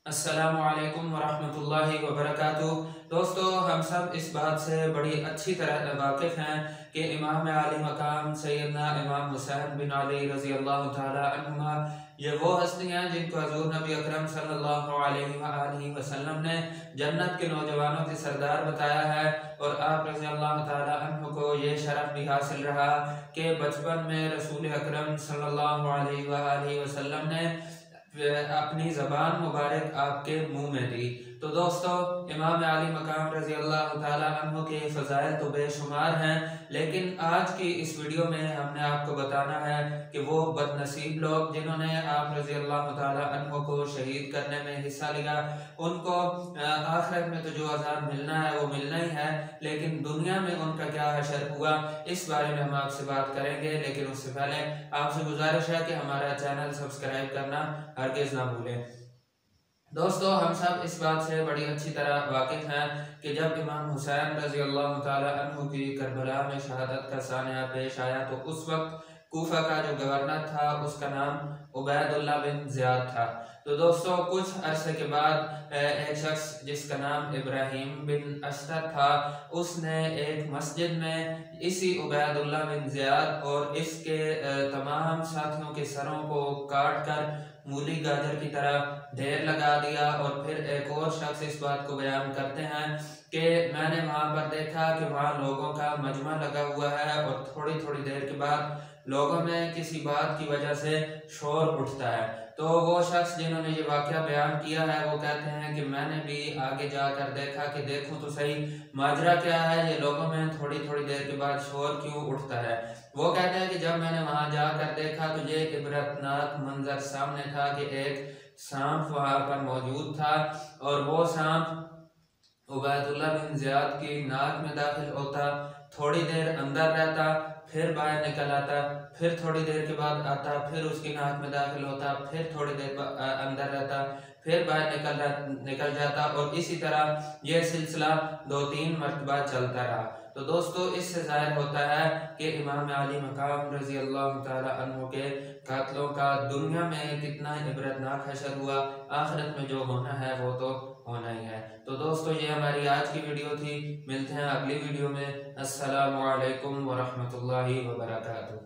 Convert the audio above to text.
अस्सलामुअलैकुम वरहमतुल्लाहि वबरकातुह। दोस्तों, हम सब इस बात से बड़ी अच्छी तरह वाकिफ़ हैं कि इमाम आली मकाम सैयदना इमाम हुसैन बिन अली रज़ी अल्लाह ताला अन्हुमा ये वो हस्ती हैं जिनको हज़ूर नबी अकरम सल्लल्लाहु अलैहि वसल्लम ने जन्नत के नौजवानों के सरदार बताया है। और आप रज़ी अल्लाह ताला अन्हु को ये शरफ़ भी हासिल रहा कि बचपन में रसूल अकरम सल्लल्लाहु अलैहि वसल्लम ने अपनी ज़बान मुबारक आपके मुंह में दी। तो दोस्तों, इमाम आली मकाम रज़ी अल्लाह ताला अन्हु के फ़ज़ाइल तो बेशुमार हैं, लेकिन आज की इस वीडियो में हमने आपको बताना है कि वो बदनसीब लोग जिन्होंने आप रज़ी अल्लाह ताला अन्हु को शहीद करने में हिस्सा लिया, उनको आखिरत में तो जो अज़ाब मिलना है वो मिलना ही है, लेकिन दुनिया में उनका क्या हशर हुआ इस बारे में हम आपसे बात करेंगे। लेकिन उससे पहले आपसे गुजारिश है कि हमारा चैनल सब्सक्राइब करना हरगिज़ ना भूलें। दोस्तों, हम सब इस बात से बड़ी अच्छी तरह वाकिफ़ हैं कि जब इमाम हुसैन रज़ी अल्लाह ताला अन्हु की करबला में शहादत का सानिया पेश आया तो उस वक्त कूफा का जो गवर्नर था उसका नाम उबैदुल्लाह बिन ज़ियाद था। तो दोस्तों, कुछ अरसे के बाद एक शख्स जिसका नाम इब्राहिम बिन अशतर था, उसने एक मस्जिद में इसी उबैदुल्लाह बिन ज़ियाद और इसके तमाम साथियों के सरों को काट कर मूली गाजर की तरह ढेर लगा दिया। और फिर एक और शख्स इस बात को बयान करते हैं कि मैंने वहां पर देखा कि वहां लोगों का मजमा लगा हुआ है और थोड़ी थोड़ी देर के बाद लोगों में किसी बात की वजह से शोर उठता है। तो वो शख्स जिन्होंने ये वाकया बयान किया है वो कहते हैं कि मैंने भी आगे जाकर देखा कि देखूं तो सही माजरा क्या है, ये लोगों में थोड़ी थोड़ी देर के बाद शोर क्यों उठता है। वो कहते हैं कि जब मैंने वहां जाकर देखा तो ये इबरतनाक मंजर सामने था कि एक सांप वहां पर मौजूद था और वो सांप उबैदुल्लाह बिन ज़ियाद की नाक में दाखिल होता, थोड़ी देर अंदर रहता, फिर बाहर निकल आता, फिर थोड़ी देर के बाद आता, फिर उसकी नाक में दाखिल होता, फिर थोड़ी देर अंदर रहता, फिर बाहर निकल जाता। और इसी तरह यह सिलसिला 2-3 मरतबा चलता रहा। तो दोस्तों, इससे जाहिर होता है कि इमाम आली मकाम रज़ी अल्लाह ताला अन्हु के कातलों का दुनिया में कितना इबरतनाक हशर हुआ, आखिरत में जो होना है वो तो होना ही है। तो दोस्तों, ये हमारी आज की वीडियो थी। मिलते हैं अगली वीडियो में। अस्सलामु अलैकुम वरहमतुल्लाहि वबरकातुहू।